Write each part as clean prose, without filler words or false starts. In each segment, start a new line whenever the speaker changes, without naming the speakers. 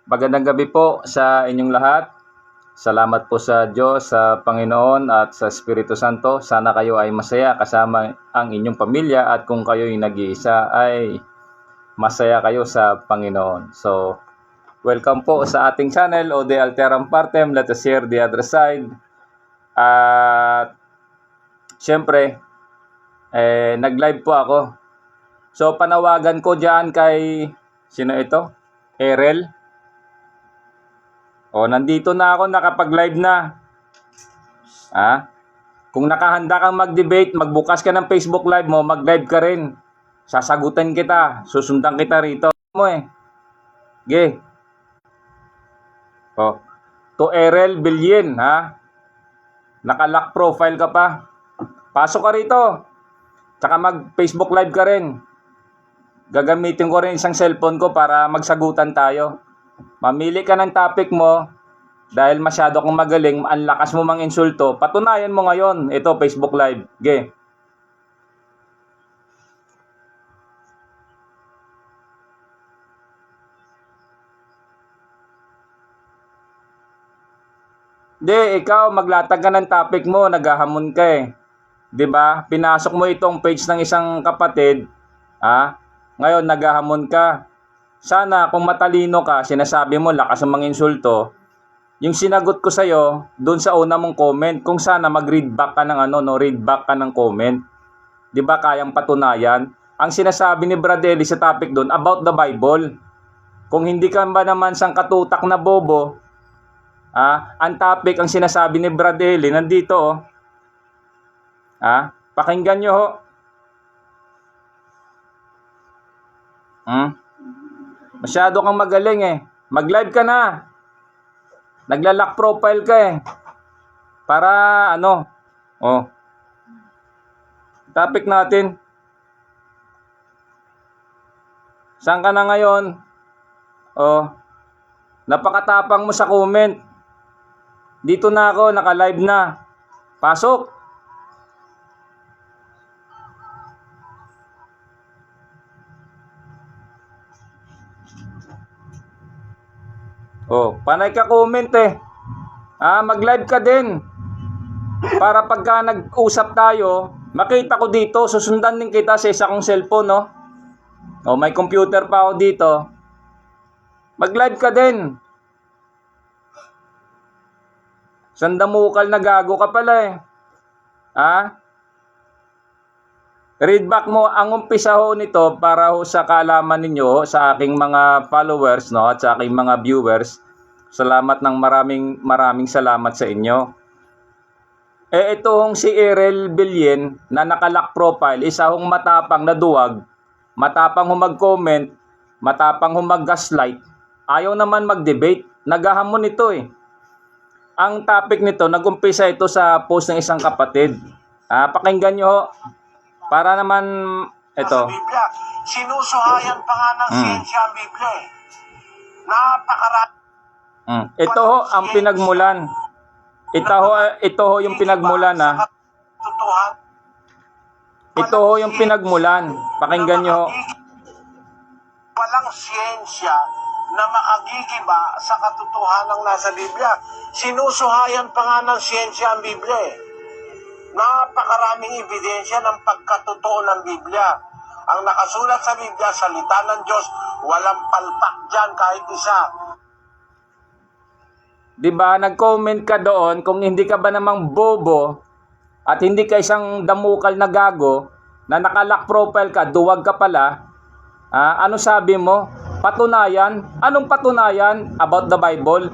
Magandang gabi po sa inyong lahat. Salamat po sa Diyos, sa Panginoon at sa Espiritu Santo. Sana kayo ay masaya kasama ang inyong pamilya at kung kayo'y nag-iisa ay masaya kayo sa Panginoon. So, welcome po sa ating channel, O De Alteram Partem. Let us share the other side. At syempre, nag-live po ako. So, panawagan ko dyan kay, sino ito? Erel. O, nandito na ako, nakapag-live na. Kung nakahanda kang mag-debate, magbukas ka ng Facebook Live mo, mag-live ka rin. Sasagutin kita, susundan kita rito. Ge. O, to Erel Bilyen, Naka-lock profile ka pa. Pasok ka rito. Tsaka mag-Facebook Live ka rin. Gagamitin ko rin isang cellphone ko para magsagutan tayo. Mamili ka ng topic mo dahil masyado kang magaling, ang lakas mo mang insulto, patunayan mo ngayon. Ito, Facebook Live. Ge. Di, ikaw, maglatag ka ng topic mo, naghahamon ka eh. 'Di ba? Pinasok mo itong page ng isang kapatid, ngayon naghahamon ka. Sana kung matalino ka, sinasabi mo lakas ng mga insulto, yung sinagot ko sa'yo, doon sa una mong comment, kung sana mag-read back ka ng read back ka ng comment. 'Di ba kayang patunayan? Ang sinasabi ni Brad Eli sa topic doon, about the Bible. Kung hindi ka ba naman sang katutak na bobo, ang topic, ang sinasabi ni Brad Eli, nandito, pakinggan nyo ho. Masyado kang magaling eh. Mag-live ka na. Nagla-lock profile ka eh. Para topic natin. Saan ka na ngayon? Napakatapang mo sa comment. Dito na ako, naka-live na. Pasok. Panay ka comment eh. Mag-live ka din. Para pagka nag-usap tayo, makita ko dito, susundan din kita sa isa kong cellphone, no? May computer pa ako dito. Mag-live ka din. Sandamukal na gago ka pala eh. Read back mo ang umpisa ho nito para ho sa kaalaman ninyo, sa aking mga followers, no, at sa aking mga viewers. Salamat ng maraming salamat sa inyo. Ito hong si Erel Bilyen na naka-lock profile, isa hong matapang na duwag, matapang hong mag-comment, matapang hong mag-gaslight. Ayaw naman mag-debate, naghahamon ito eh. Ang topic nito, nag-umpisa ito sa post ng isang kapatid. Pakinggan nyo ho. Para naman, ito.
Sa Biblia, sinusuhayan pa nga ng siyensya ang Biblia eh. Napakarami.
Ito ho ang pinagmulan. Ito ho yung pinagmulan Ito ho yung pinagmulan. Pakinggan nyo ho.
Walang siyensya na makagigiba sa katotohanan nasa Biblia. Sinusuhayan pa nga ng siyensya ang Biblia eh. Napakaraming ebidensya ng pagkatotoo ng Biblia. Ang nakasulat sa Biblia, salita ng Diyos, walang palpak dyan kahit isa.
Diba, nag-comment ka doon, kung hindi ka ba namang bobo at hindi ka isang damukal na gago, na naka-lock profile ka, duwag ka pala, ano sabi mo? Patunayan? Anong patunayan about the Bible?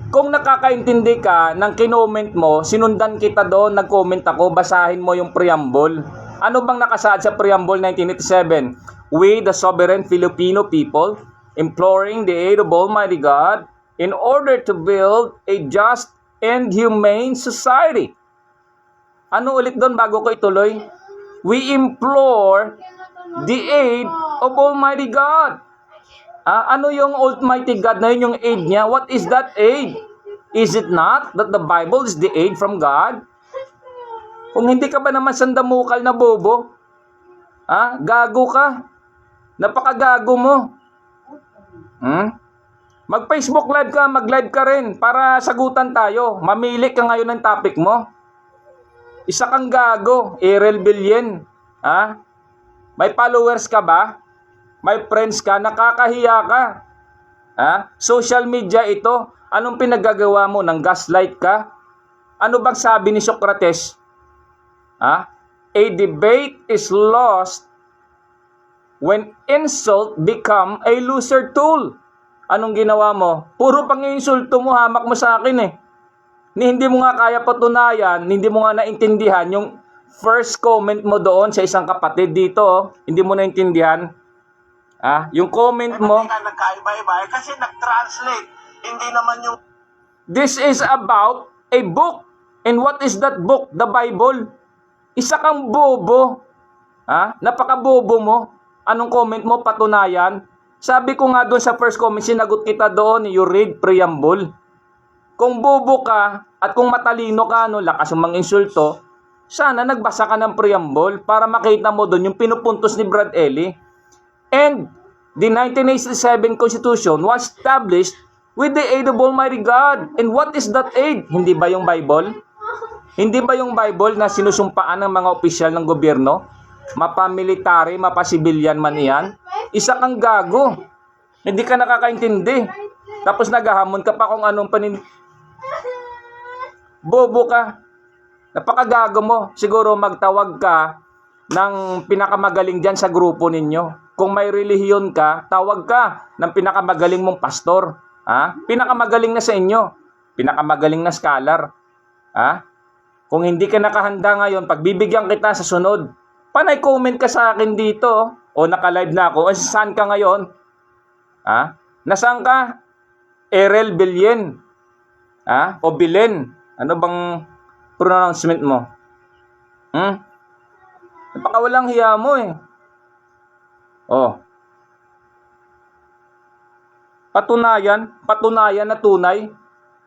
Kung nakakaintindi ka ng kinoment mo, sinundan kita doon, nag-comment ako, basahin mo yung preamble. Ano bang nakasaad sa preamble 1987? We, the sovereign Filipino people, imploring the aid of Almighty God in order to build a just and humane society. Ano ulit doon bago ko ituloy? We implore the aid of Almighty God. Ano yung Almighty God na yun, yung aid niya? What is that aid? Is it not that the Bible is the aid from God? Kung hindi ka ba naman sandamukal na bobo, gago ka. Napakagago mo. Mag-Facebook live ka, mag-live ka rin para sagutan tayo. Mamili ka ngayon ng topic mo. Isa kang gago, Errol Bilyen. Ha? May followers ka ba? May friends ka? Nakakahiya ka. Ha? Social media ito. Anong pinagagawa mo? Nang gaslight ka? Ano bang sabi ni Socrates? Ha? A debate is lost when insult become a loser tool. Anong ginawa mo? Puro pang-insulto mo, hamak mo sa akin eh. Hindi mo nga kaya patunayan, hindi mo nga naintindihan yung first comment mo doon sa isang kapatid dito. Oh. Hindi mo naintindihan. Yung comment mo.
Hindi ka nagkaiba-iba kasi nag-translate. Hindi naman yung...
This is about a book. And what is that book? The Bible. Isa kang bobo. Napaka-bobo mo. Anong comment mo? Patunayan. Sabi ko nga doon sa first comment, sinagot kita doon, you read preamble. Kung bobo ka at kung matalino ka, lakas yung mga insulto, sana nagbasa ka ng preamble para makita mo doon yung pinupuntos ni Brad Ely. And the 1987 Constitution was established with the aid of Almighty God. And what is that aid? Hindi ba yung Bible? Hindi ba yung Bible na sinusumpaan ng mga opisyal ng gobyerno? Mapamilitary, mapasibilyan man iyan? Isa kang gago. Hindi ka nakakaintindi. Tapos naghahamon ka pa kung anong bobo ka. Napakagago mo. Siguro magtawag ka ng pinakamagaling dyan sa grupo ninyo. Kung may relihiyon ka, tawag ka ng pinakamagaling mong pastor. Pinakamagaling na sa inyo. Pinakamagaling na scholar. Kung hindi ka nakahanda ngayon, pagbibigyan kita sa sunod. Panay comment ka sa akin dito. O naka-live na ako. Saan ka ngayon? Nasaan ka? Errol Bilyen. O Bilyen. Ano bang pronouncement mo? Napakawalang hiya mo eh. Patunayan na tunay.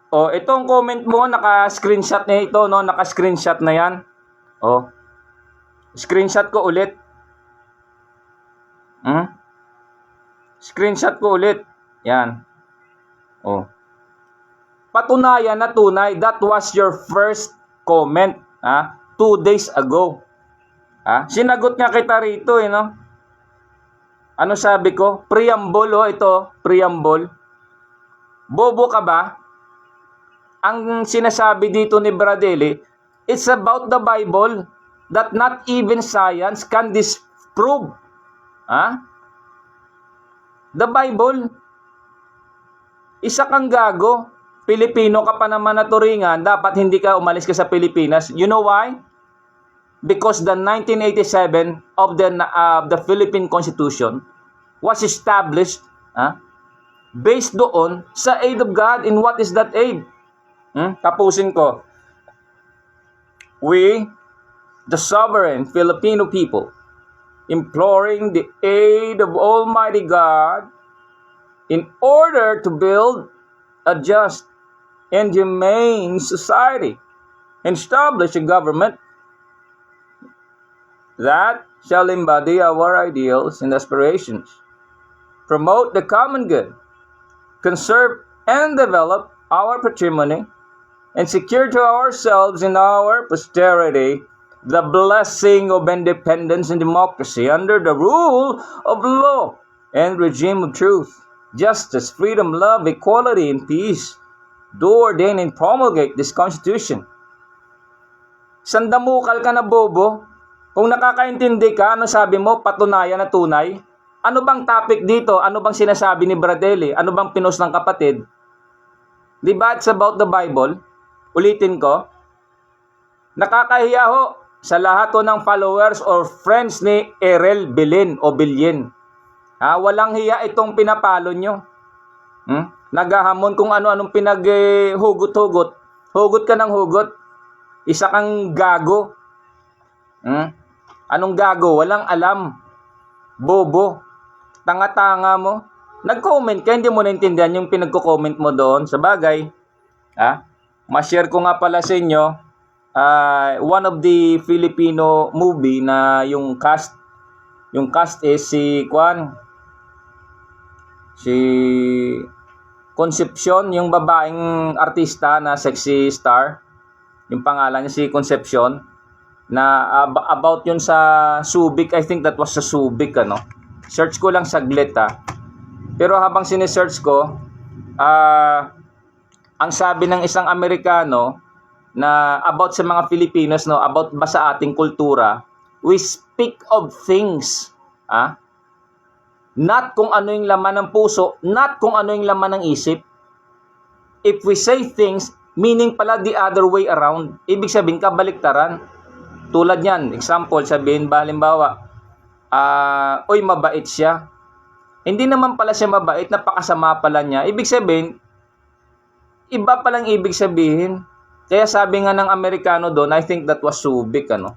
Itong comment mo, naka-screenshot na ito, no? Naka-screenshot na yan. Screenshot ko ulit. Screenshot ko ulit. Yan. Patunayan na tunay. That was your first comment. 2 days ago. Sinagot nga kita rito, no? Ano sabi ko? Preamble, ito. Preamble. Bobo ka ba? Ang sinasabi dito ni Brad Ely, it's about the Bible that not even science can disprove. The Bible. Isa kang gago. Pilipino ka pa naman na turingan, dapat hindi ka umalis ka sa Pilipinas. You know why? Because the 1987 of the Philippine Constitution was established based doon sa aid of God. And what is that aid? Tapusin ko. We, the sovereign Filipino people, imploring the aid of Almighty God in order to build a just and humane society and establish a government that shall embody our ideals and aspirations, promote the common good, conserve and develop our patrimony, and secure to ourselves and our posterity the blessing of independence and democracy under the rule of law and regime of truth, justice, freedom, love, equality, and peace. Do ordain and promulgate this Constitution. Sandamukal ka na bobo. Kung nakakaintindi ka, ano sabi mo? Patunayan na tunay. Ano bang topic dito? Ano bang sinasabi ni Brad Ely? Ano bang pinost ng kapatid? Diba it's about the Bible? Ulitin ko. Nakakahiya ho sa lahat ng followers or friends ni Errol Bilyen o Bilyen. Walang hiya itong pinapalo nyo. Naghahamon kung ano-anong pinaghugot-hugot. Hugot ka ng hugot. Isa kang gago. Anong gago? Walang alam. Bobo. Tanga-tanga mo. Nag-comment ka, hindi mo naintindihan yung pinagko-comment mo doon. Sa bagay, ma-share ko nga pala sa inyo, one of the Filipino movie na yung cast is si Concepcion, yung babaeng artista na sexy star, yung pangalan niya si Concepcion, na about yun sa Subic. I think that was sa Subic, ano. Search ko lang saglit, Pero habang sinesearch ko, ang sabi ng isang Amerikano na about sa mga Filipinos, no, about ba sa ating kultura, we speak of things, not kung ano yung laman ng puso, not kung ano yung laman ng isip. If we say things, meaning pala the other way around. Ibig sabihin, kabaliktaran. Tulad yan, example, sabihin ba, halimbawa, oy, mabait siya. Hindi naman pala siya mabait, napakasama pala niya. Ibig sabihin, iba palang ibig sabihin. Kaya sabi nga ng Amerikano doon, I think that was Subic, ano.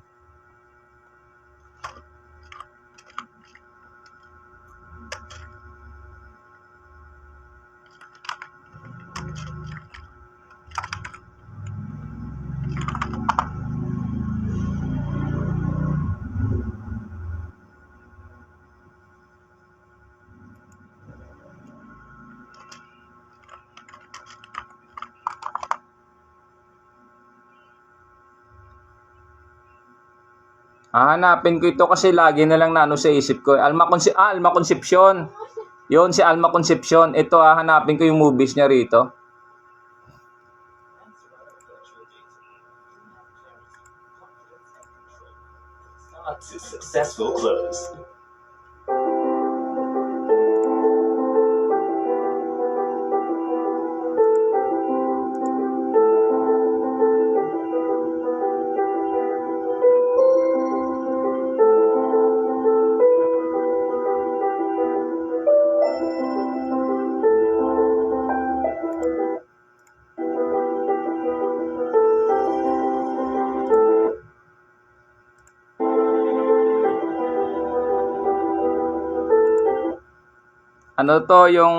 Hahanapin ko ito kasi lagi na lang sa isip ko. Alma Concepcion. Yun, si Alma Concepcion. Ito, hahanapin ko yung movies niya rito.
To successful close.
Ano to, yung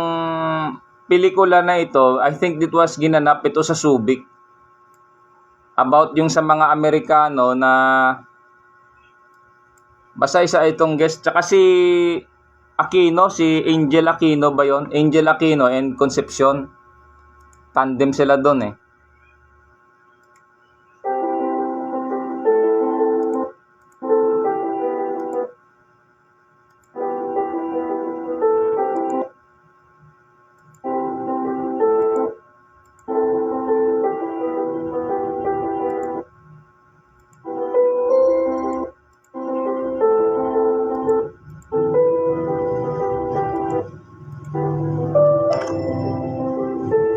pelikula na ito, I think it was ginanap ito sa Subic. About yung sa mga Amerikano na basta isa itong guest. Tsaka si Aquino, si Angel Aquino ba yon? Angel Aquino and Concepcion. Tandem sila doon,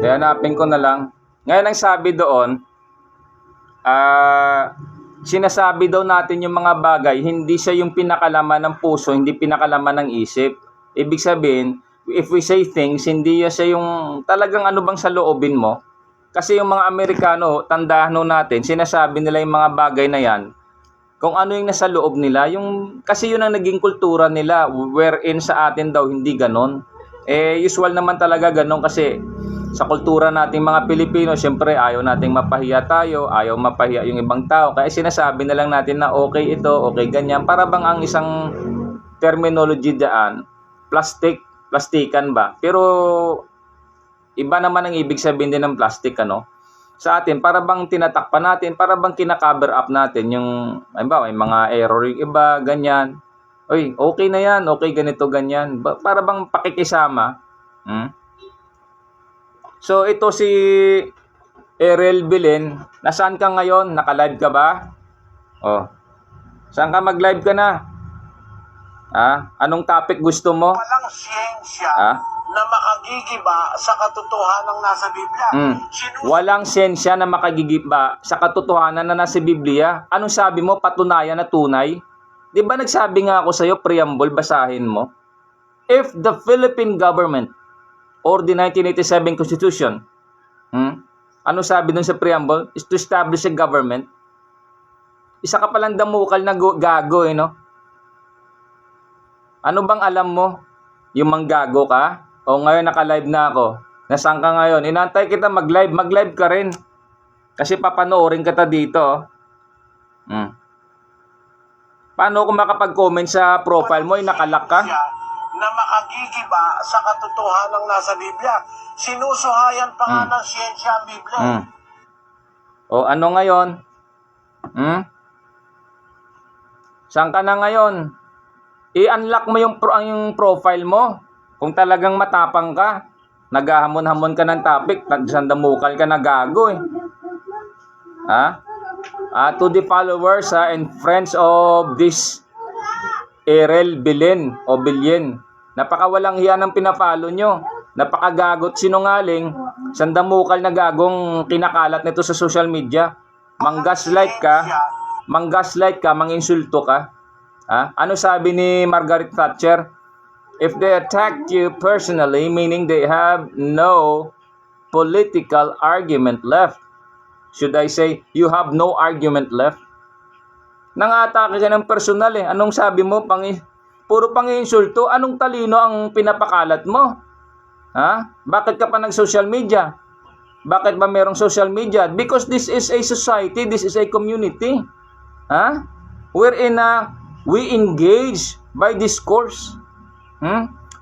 Kaya hanapin ko na lang. Ngayon ang sabi doon, sinasabi daw natin yung mga bagay, hindi siya yung pinakalaman ng puso, hindi pinakalaman ng isip. Ibig sabihin, if we say things, hindi siya yung talagang ano bang sa loobin mo. Kasi yung mga Amerikano, tandaan natin, sinasabi nila yung mga bagay na yan, kung ano yung nasa loob nila, kasi yun ang naging kultura nila, wherein sa atin daw hindi ganon. Usual naman talaga ganon kasi sa kultura nating mga Pilipino, syempre ayaw nating mapahiya tayo, ayaw mapahiya yung ibang tao. Kaya sinasabi na lang natin na okay ito, okay ganyan. Para bang ang isang terminology dyan, plastikan ba? Pero iba naman ang ibig sabihin din ng plastic, ano? Sa atin, para bang tinatakpan natin, para bang kina-cover up natin yung, may mga error yung iba, ganyan. Oy, okay na yan, okay ganito, ganyan. Para bang pakikisama. So, ito si Ariel Belen. Nasaan ka ngayon? Naka-live ka ba? Saan ka mag-live ka na? Anong topic gusto mo?
Walang siyensya na makagigiba sa katotohanan ng nasa Biblia.
Walang siyensya na makagigiba sa katotohanan na nasa Biblia. Anong sabi mo? Patunayan na tunay? Di ba nagsabi nga ako sa'yo, preamble, basahin mo? If the Philippine government or the 1987 Constitution, ano sabi dun sa preamble? Is to establish a government. Isa ka palang damukal na gago, no? Ano bang alam mo? Yung manggago ka? O ngayon naka-live na ako. Nasaan ka ngayon? Inantay kita mag-live. Mag-live ka rin. Kasi papanoorin kita dito. Paano kung makapag-comment sa profile mo, nakalock ka?
Na makagigiba sa katotohanan ng nasa Biblia. Sinusuhayan pa nga ng siyensya ang Biblia.
O ano ngayon? Saan ka na ngayon? I-unlock mo yung profile mo. Kung talagang matapang ka, naghahamon-hamon ka ng topic, nagsandamukal ka na gago eh. To the followers and friends of this Erel Bilen o Bilyen, napakawalang hiya ng pinapalo nyo. Napakagagot sinungaling, sandamukal na gagong kinakalat nito sa social media. Manggaslight ka, manginsulto ka. Ano sabi ni Margaret Thatcher? If they attack you personally, meaning they have no political argument left. Should I say, you have no argument left? Nangatake ka ng personal eh. Anong sabi mo? Puro panginsulto. Anong talino ang pinapakalat mo? Bakit ka pa nag-social media? Bakit ba merong social media? Because this is a society, this is a community. Wherein we engage by discourse.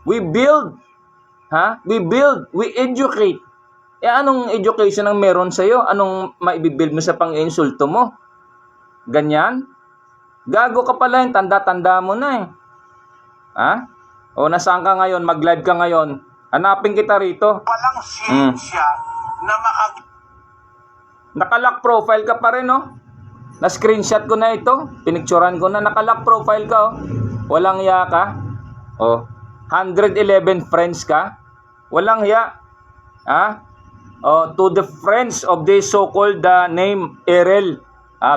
We build. We educate. Anong education ang meron sa'yo? Anong maibibuild mo sa pang-insulto mo? Ganyan? Gago ka pala, tanda-tanda mo na eh. O nasaan ka ngayon? Mag-live ka ngayon. Hanapin kita rito.
Walang siyensya na
Nakalock profile ka pa rin, oh. Na-screenshot ko na ito. Pinicturan ko na. Nakalock profile ka, oh. Walang hiya ka. 111 friends ka. Walang hiya. To the friends of the so-called name Erel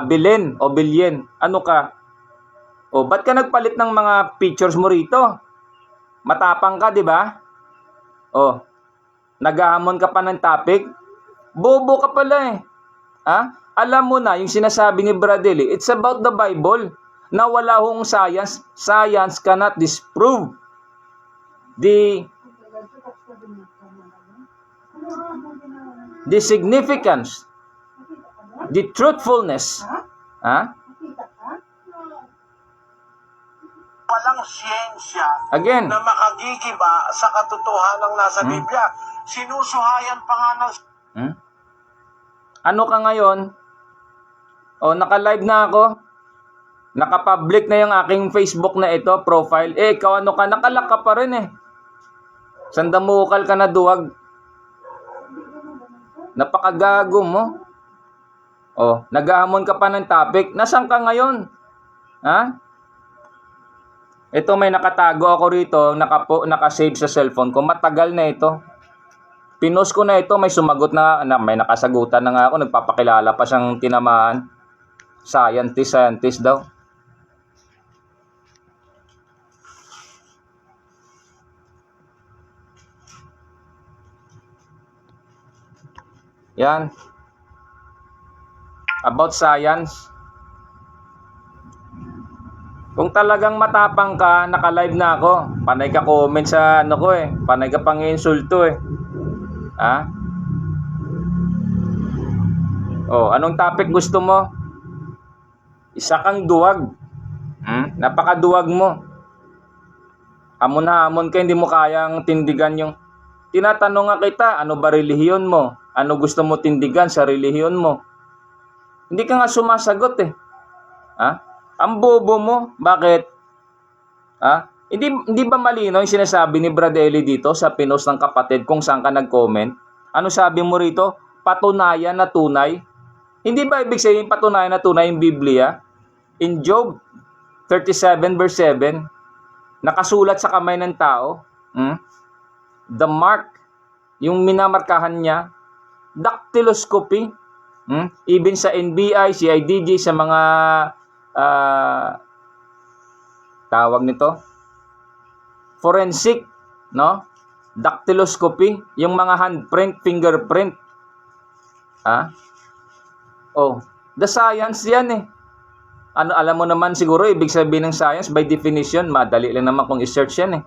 Bilen o Bilyen. Ano ka? Ba't ka nagpalit ng mga pictures mo rito? Matapang ka, di ba? Naghahamon ka pa ng topic. Bobo ka pala eh. Alam mo na, yung sinasabi ni Bradley, it's about the Bible, na wala hong science. Science cannot disprove the significance, the truthfulness.
Walang siyensya
Again.
na makagigiba sa katotohanan ng nasa Biblia. Sinusuhayan pa nga ng...
Ano ka ngayon? Naka-live na ako. Naka-public na yung aking Facebook na ito, profile. Ikaw ano ka? Nakalak ka pa rin eh. Sandamukal ka na duwag. Napakagago mo. Naghahamon ka pa ng topic. Nasaan ka ngayon? Ito may nakatago ako rito, nakasave sa cellphone ko. Matagal na ito. Pinost ko na ito, may sumagot na, may nakasagutan na nga ako, nagpapakilala pa siyang tinamaan. Scientist daw. Yan. About science. Kung talagang matapang ka, naka-live na ako. Panay ka comment sa ano ko eh. Panay ka pang insulto eh. Anong topic gusto mo? Isa kang duwag. Napakaduwag mo. Hamon-hamon ka, hindi mo kayang tindigan yung... Tinatanong nga kita, ano ba relihiyon mo? Ano gusto mo tindigan sa relihiyon mo? Hindi ka nga sumasagot eh. Ang bobo mo, bakit? Hindi ba malinaw yung sinasabi ni Bradley dito sa pinost ng kapatid kung saan ka nag-comment? Ano sabi mo rito? Patunayan na tunay. Hindi ba ibig sabihin patunayan na tunay yung Biblia? In Job 37 verse 7, nakasulat sa kamay ng tao, the mark, yung minamarkahan niya, dactyloscopy, even sa NBI, CIDG, sa mga tawag nito forensic, no? Dactyloscopy, yung mga handprint, fingerprint. The science yan eh. Alam mo naman siguro ibig sabihin ng science by definition, madali lang naman kung i-search yan eh.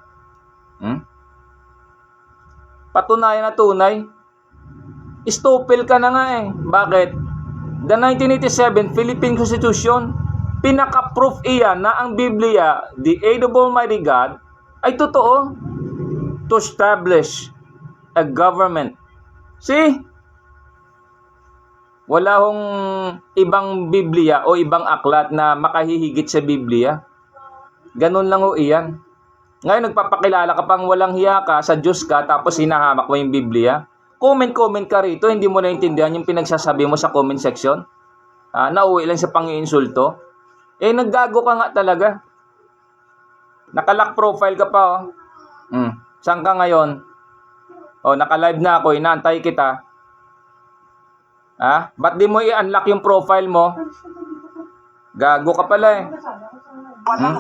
Patunayan na tunay. Stupil ka na nga eh. Bakit? The 1987 Philippine Constitution, pinaka-proof iyan na ang Biblia, the aid of Almighty God, ay totoo. To establish a government. See? Wala hong ibang Biblia o ibang aklat na makahihigit sa Biblia. Ganun lang ho iyan. Ngayon nagpapakilala ka pang walang hiya ka, sa Diyos ka, tapos hinahamak mo yung Biblia. Comment ka rito, hindi mo naintindihan yung pinagsasabi mo sa comment section. Nauwi lang sa pang-iinsulto. Naggago ka nga talaga. Naka-lock profile ka pa, oh. Saan ka ngayon? Naka-live na ako, inaantay kita. Ba't di mo i-unlock yung profile mo? Gago ka pala eh.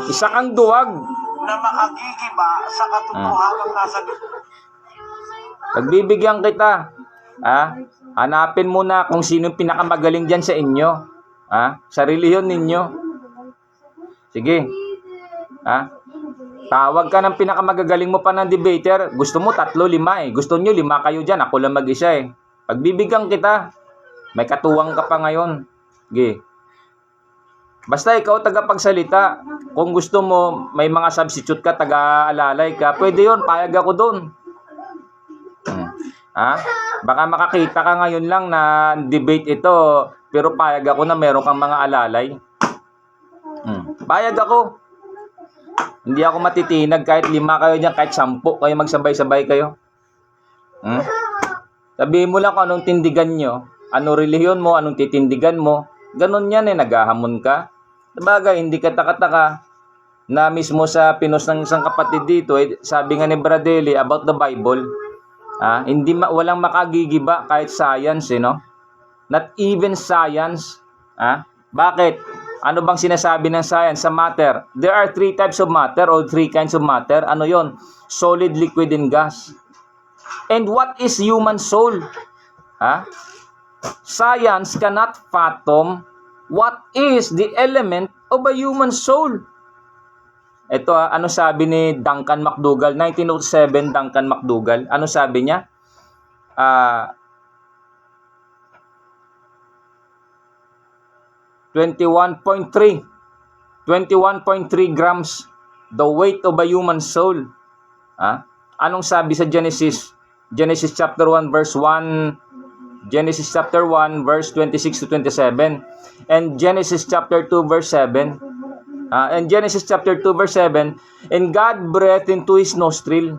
Isa kang duwag.
Na makagigiba sa katotohanan nasa
Pagbibigyan kita. Hanapin mo na kung sino yung pinakamagaling dyan sa inyo. Sa relihiyon ninyo. Sige. Tawag ka ng pinakamagagaling mo pa ng debater. Gusto mo 3, 5 eh. Gusto nyo 5 kayo dyan. Ako lang mag-isa eh. Pagbibigyan kita. May katuwang ka pa ngayon. Sige. Basta ikaw tagapagsalita. Kung gusto mo, may mga substitute ka, taga-alalay ka, pwede yun, payag ako doon. Baka makakita ka ngayon lang na debate ito, pero payag ako na meron kang mga alalay. Payag ako. Hindi ako matitinag kahit 5 kayo dyan, kahit 10 kayo magsabay-sabay kayo. Sabihin mo lang kung anong tindigan nyo, ano relihiyon mo, anong titindigan mo. Ganon yan naghahamon ka. Sabagay, hindi ka taka-taka na mismo sa pinos ng isang kapatid dito, sabi nga ni Bradley about the Bible, walang makagigiba kahit science, no? Not even science. Bakit? Ano bang sinasabi ng science sa matter? There are 3 types of matter or 3 kinds of matter. Ano yon? Solid, liquid, and gas. And what is human soul? Science cannot fathom what is the element of a human soul. Ito, ano sabi ni Duncan McDougall? 1907, Duncan McDougall. Ano sabi niya? 21.3 grams the weight of a human soul. Anong sabi sa Genesis? Genesis chapter 1 verse 1, Genesis chapter 1 verse 26 to 27, and Genesis chapter 2 verse 7. And Genesis chapter 2 verse 7, and God breathed into his nostril.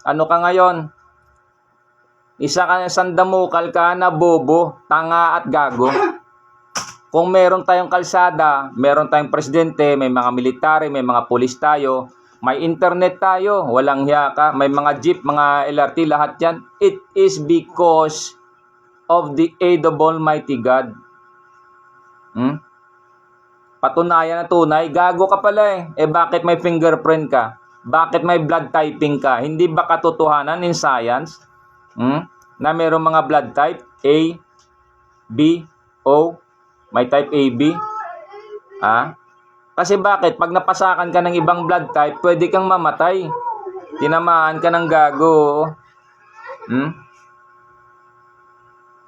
Ano ka ngayon? Isa ka sandamukal ka na bobo, tanga at gago. Kung meron tayong kalsada, meron tayong presidente, may mga military, may mga pulis tayo, may internet tayo, walang hiya ka, may mga jeep, mga LRT, lahat yan. It is because of the aid of Almighty God. Patunayan na tunay, gago ka pala eh. Bakit may fingerprint ka? Bakit may blood typing ka? Hindi ba katotohanan in science? Na mayroong mga blood type A, B, O, may type AB. Kasi bakit? Pag napasakan ka ng ibang blood type, pwede kang mamatay. Tinamaan ka ng gago.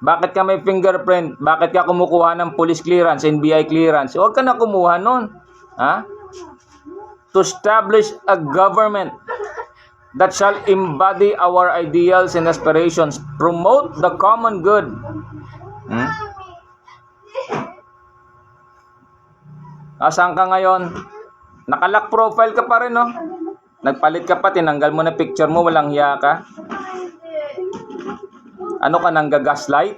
Bakit ka may fingerprint? Bakit ka kumukuha ng police clearance, NBI clearance? Huwag ka na kumuha nun. To establish a government that shall embody our ideals and aspirations, promote the common good. Saan ka ngayon? Naka-lock profile ka pa rin, no? Nagpalit ka pa, tinanggal mo na picture mo, walang hiya ka. Ano ka, nanggagaslight?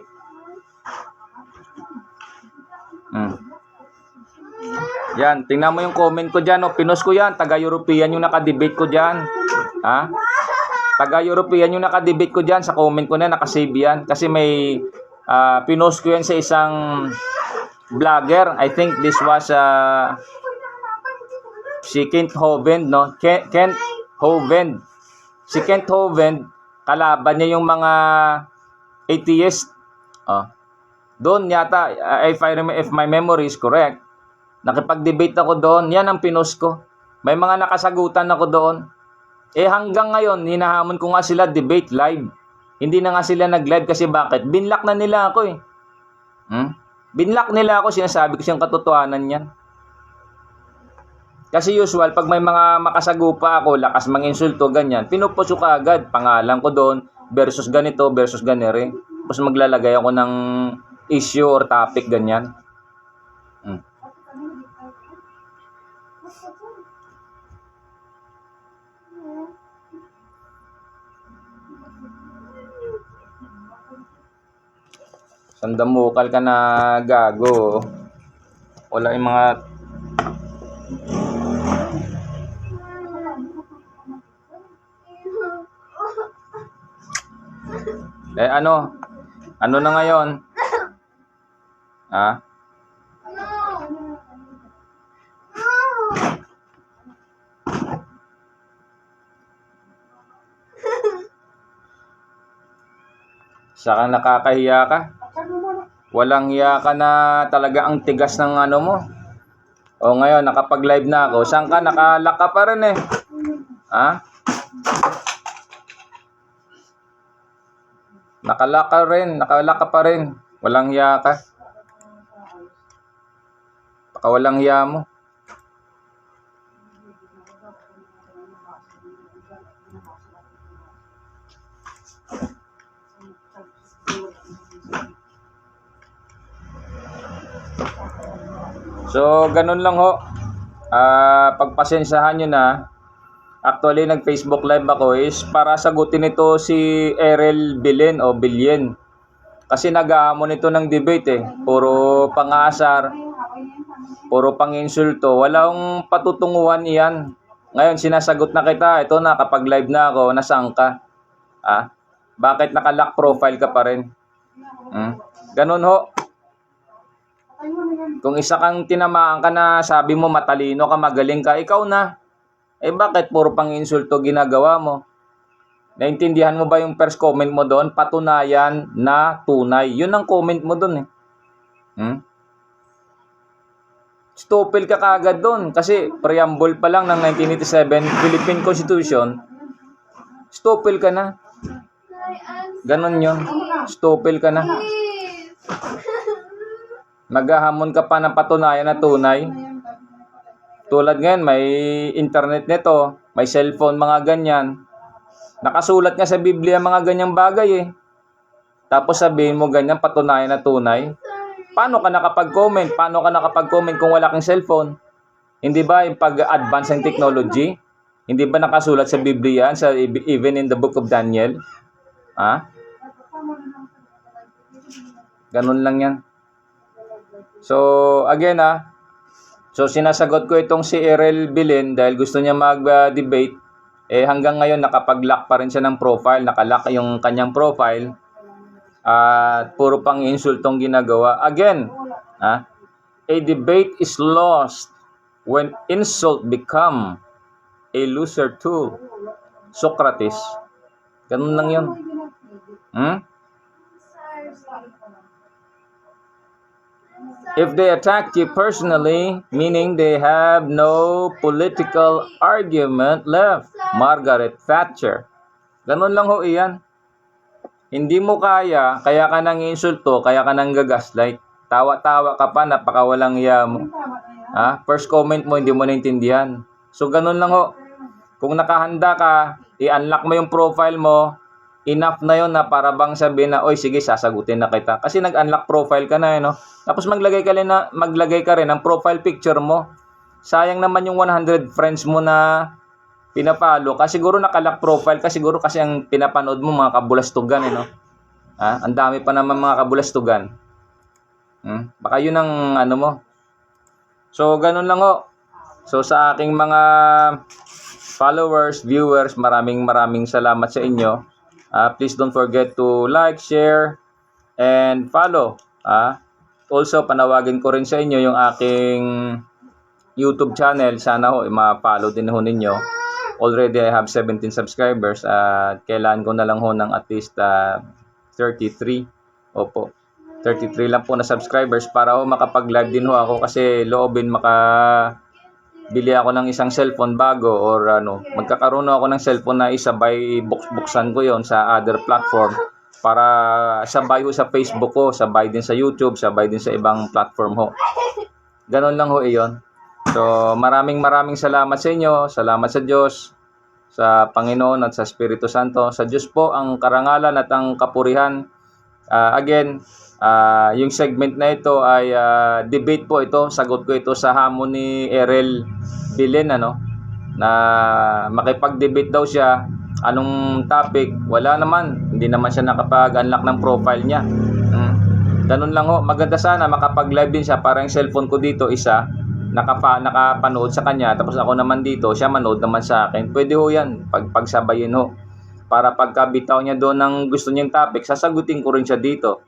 Yan, tingnan mo yung comment ko dyan, no? Pinos ko yan, taga-European yung nakadebate ko dyan. Taga-European yung nakadebate ko dyan, sa comment ko na, nakasave yan. Kasi may, pinos ko yan sa isang vlogger. I think this was si Kent Hovind, no? Kent Hovind. Si Kent Hovind, kalaban niya yung mga atheist. Doon yata, if my memory is correct, nakipag-debate ako doon. Yan ang pinost ko. May mga nakasagutan ako doon. Hanggang ngayon, hinahamon ko nga sila debate live. Hindi na nga sila nag-live kasi bakit? Binlock na nila ako eh. Binlock nila ako, sinasabi ko siyang katotohanan yan. Kasi usual, pag may mga makasagupa ako, lakas manginsulto, ganyan, pinupost ko agad, pangalan ko doon, versus ganito, versus ganere. Tapos maglalagay ako ng issue or topic, ganyan. Hmm. Sandamukal ka na gago. Wala yung mga... ano? Ano na ngayon? Ha? Saka nakakahiya ka. Walang hiya ka na talaga, ang tigas ng ano mo. O ngayon, nakapag-live na ako. Saan ka? Nakalock ka pa rin eh. Ha? Nakalock ka pa rin. Walang hiya ka. Baka walang hiya mo. So, ganun lang ho. Pagpasensyahan nyo na. Actually, nag-Facebook live ako is para sagutin ito si Erel Bilin o Bilyen. Kasi nag-aamon ito ng debate eh. Puro pangasar, puro panginsulto. Walang patutunguhan iyan. Ngayon, sinasagot na kita. Ito na, kapag live na ako, nasaan ka? Bakit naka-lock profile ka pa rin? Ganun ho. Kung isa kang tinamaan ka na sabi mo matalino ka, magaling ka, ikaw na. Eh bakit puro pang insulto ginagawa mo? Naintindihan mo ba yung first comment mo doon? Patunayan na tunay. Yun ang comment mo doon eh. Stupid ka kagad doon. Kasi preamble pa lang ng 1987 Philippine Constitution. Stupid ka na. Ganon yun. Stupid ka na. Naghahamon ka pa ng patunayan na tunay. Tulad ngayon, may internet nito, may cellphone, mga ganyan. Nakasulat nga sa Biblia mga ganyang bagay eh. Tapos sabihin mo ganyan, patunayan na tunay. Paano ka nakapag-comment? Paano ka nakapag-comment kung wala kang cellphone? Hindi ba yung pag-advance ng technology? Hindi ba nakasulat sa Biblia, even in the book of Daniel? Ganun lang yan. So, again so sinasagot ko itong si Erel Bilin dahil gusto niya mag-debate. Hanggang ngayon nakapag-lock pa rin siya ng profile, nakalock yung kanyang profile. At puro pang insultong ginagawa. Again, a debate is lost when insult become a loser tool. Socrates. Ganun lang yun. If they attack you personally, meaning they have no political argument left. Margaret Thatcher. Ganun lang ho iyan. Hindi mo kaya ka nang insulto, kaya ka nang gagaslight. Tawa-tawa ka pa, napakawalang iya mo. First comment mo, hindi mo naintindihan. So ganun lang ho. Kung nakahanda ka, i-unlock mo yung profile mo, enough na yon na para bang sabihin na, oy sige, sasagutin na kita. Kasi nag-unlock profile ka na no? Tapos maglagay ka rin ng profile picture mo. Sayang naman yung 100 friends mo na pinapalo. Kasi siguro naka-lock profile ka, siguro kasi ang pinapanood mo mga kabulastugan no? Ang dami pa naman mga kabulastugan. Baka yun ang ano mo. So ganun lang ho. So sa aking mga followers, viewers, maraming salamat sa inyo. Please don't forget to like, share, and follow. Also, panawagin ko rin sa inyo yung aking YouTube channel. Sana ho, ma-follow din ho ninyo. Already, I have 17 subscribers. At kailangan ko na lang ho ng at least 33. Opo, 33 lang po na subscribers para ho makapag-live din ho ako. Kasi loobin bili ako ng isang cellphone bago or magkakaroon ako ng cellphone na isabay buksan ko yon sa other platform para sabay ho sa Facebook ko, sabay din sa YouTube, sabay din sa ibang platform ho. Ganon lang ho iyon. So maraming salamat sa inyo. Salamat sa Diyos, sa Panginoon at sa Espiritu Santo. Sa Diyos po ang karangalan at ang kapurihan. Again, yung segment na ito ay debate po ito. Sagot ko ito sa hamon ni Erel Bilen, na makipag-debate daw siya. Anong topic? Wala naman. Hindi naman siya nakapag-unlock ng profile niya. Ganun lang ho. Maganda sana makapag-live din siya. Parang cellphone ko dito isa. Nakapanood sa kanya. Tapos ako naman dito. Siya manood naman sa akin. Pwede ho yan. Pagsabayin ho. Para pagkabitaw niya doon ng gusto niyang topic, sasagutin ko rin siya dito.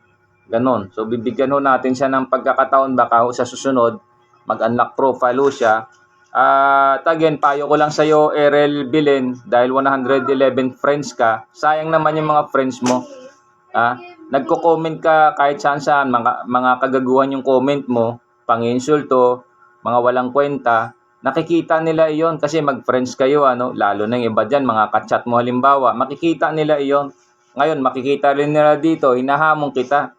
Ganon. So bibigyan ho natin siya ng pagkakataon. Baka ho sa susunod mag-unlock profile ho siya. At again, payo ko lang sa'yo, Erel Bilen, dahil 111 friends ka, sayang naman yung mga friends mo. Nagko-comment ka kahit saan, mga kagaguhan yung comment mo, pang-insulto, mga walang kwenta, nakikita nila iyon kasi mag-friends kayo, lalo na yung iba dyan, mga kachat mo halimbawa, makikita nila iyon. Ngayon, makikita rin nila dito, hinahamon kita.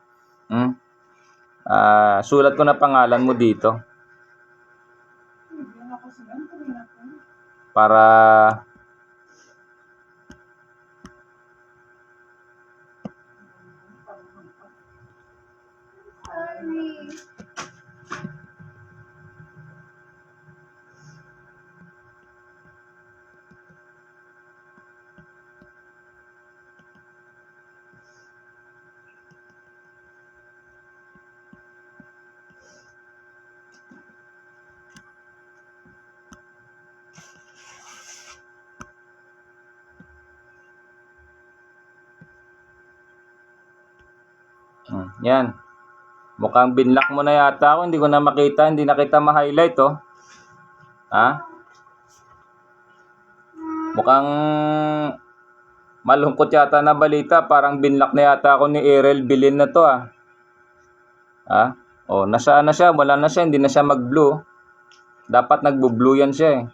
Sulat ko na pangalan mo dito. Para yan. Mukhang binlock mo na yata ako. Hindi ko na makita. Hindi na kita ma-highlight, Mukhang malungkot yata na balita. Parang binlock na yata ako ni Erel Bilin na to, nasaan na siya? Wala na siya. Hindi na siya mag-blue. Dapat nagbo-blue yan siya,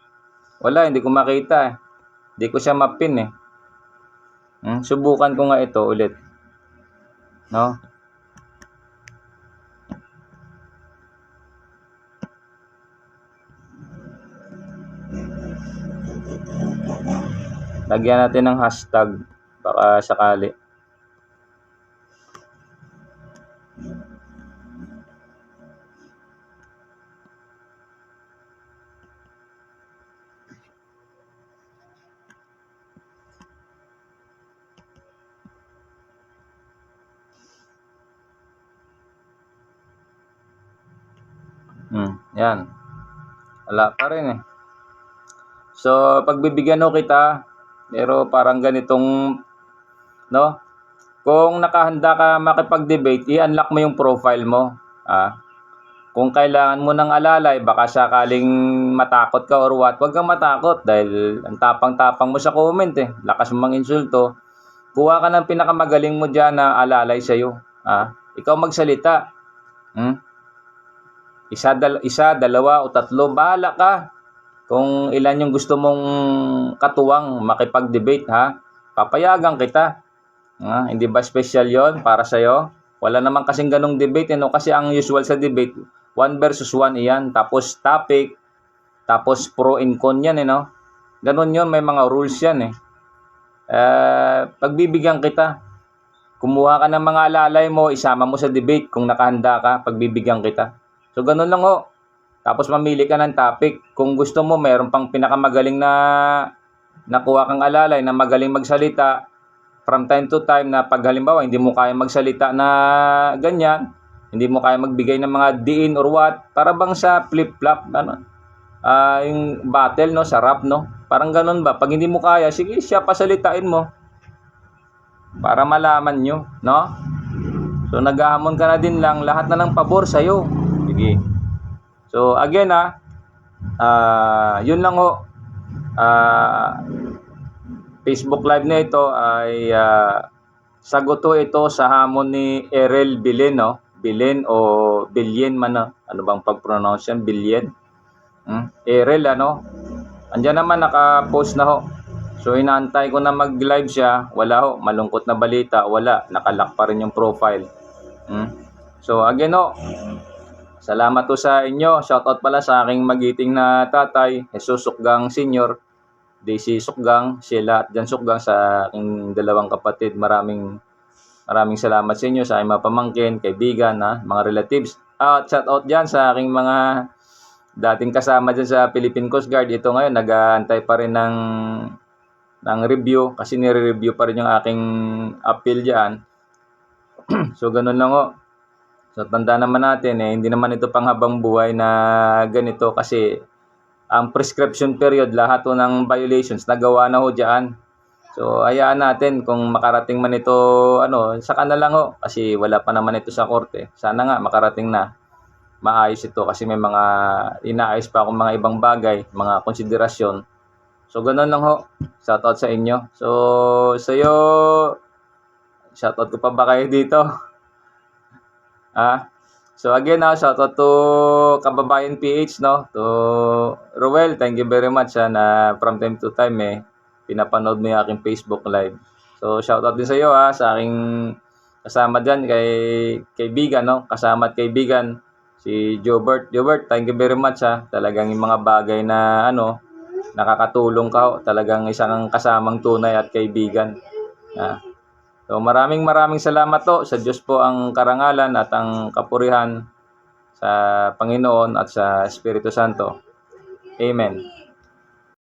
Wala, hindi ko makita, Hindi ko siya mapin, Subukan ko nga ito ulit. Lagyan natin ng hashtag baka sakali. Yan. Wala pa rin, So, pagbibigyan ho kita, pero parang ganitong, kung nakahanda ka makipag-debate, i-unlock mo yung profile mo. Kung kailangan mo ng alalay, baka sakaling matakot ka or what, huwag kang matakot dahil ang tapang-tapang mo sa comment, Lakas mo mang insulto. Kuha ka ng pinakamagaling mo dyan na alalay sa'yo. Ikaw magsalita. Isa, dalawa o tatlo, bahala ka. Kung ilan yung gusto mong katuwang makipag-debate, papayagan kita. Hindi ba special yon para sa'yo? Wala naman kasing ganong debate, Kasi ang usual sa debate, 1 versus 1 iyan. Tapos topic, tapos pro and con yan, Ganon yon, may mga rules yan, Pagbibigyan kita. Kumuha ka ng mga alalay mo, isama mo sa debate kung nakahanda ka, pagbibigyan kita. So, ganun lang ho. Tapos mamili ka ng topic. Kung gusto mo, mayroon pang pinakamagaling na nakuha kang alalay na magaling magsalita from time to time na pag halimbawa hindi mo kaya magsalita na ganyan, hindi mo kaya magbigay ng mga diin or what, para bang sa flip-flop, yung battle, sa rap, Parang ganun ba? Pag hindi mo kaya, sige, siya pasalitain mo. Para malaman nyo, So, naghahamon ka na din lang, lahat na ng pabor sa'yo. Sige. So, again, yun lang ho. Facebook Live na ito ay sagot ho ito sa hamon ni Erel Bilen, Bilen o Bilyen man, ano bang pag-pronounce yan? Bilyen? Erel, Andiyan naman, naka-post na ho. So, inaantay ko na mag-live siya. Wala ho. Malungkot na balita. Wala. Nakalock pa rin yung profile. So, again ho. Salamat po sa inyo. Shoutout pala sa aking magiting na tatay, Jesus Sukgang Senior, Daisy Sukgang, Sheila at Jan Sukgang, sa aking dalawang kapatid. Maraming salamat sa inyo, sa aking mga pamangkin, kaibigan, mga relatives. At shoutout dyan sa aking mga dating kasama dyan sa Philippine Coast Guard. Ito ngayon, nag-aantay pa rin ng review kasi nire-review pa rin yung aking appeal dyan. So, ganun lang ho. So, tanda naman natin, hindi naman ito panghabang buhay na ganito kasi ang prescription period, lahat ho ng violations, nagawa na ho dyan. So, hayaan natin kung makarating man ito, saka na lang ho, kasi wala pa naman ito sa korte. Sana nga makarating na. Maayos ito kasi may mga inaayos pa akong mga ibang bagay, mga konsiderasyon. So, ganun lang ho. Shoutout sa inyo. So, sa'yo, shoutout ko pa ba kayo dito? So, again, shoutout to Kababayan PH, no? To Roel, thank you very much na from time to time, pinapanood mo yung aking Facebook Live. So, shoutout din sa iyo, sa aking kasama dyan, kaibigan, no? Kasama at kaibigan, si Jobert. Jobert, thank you very much, Talagang yung mga bagay na, nakakatulong ka, talagang isang kasamang tunay at kaibigan. So, maraming salamat to. Sa Diyos po ang karangalan at ang kapurihan, sa Panginoon at sa Espiritu Santo. Amen.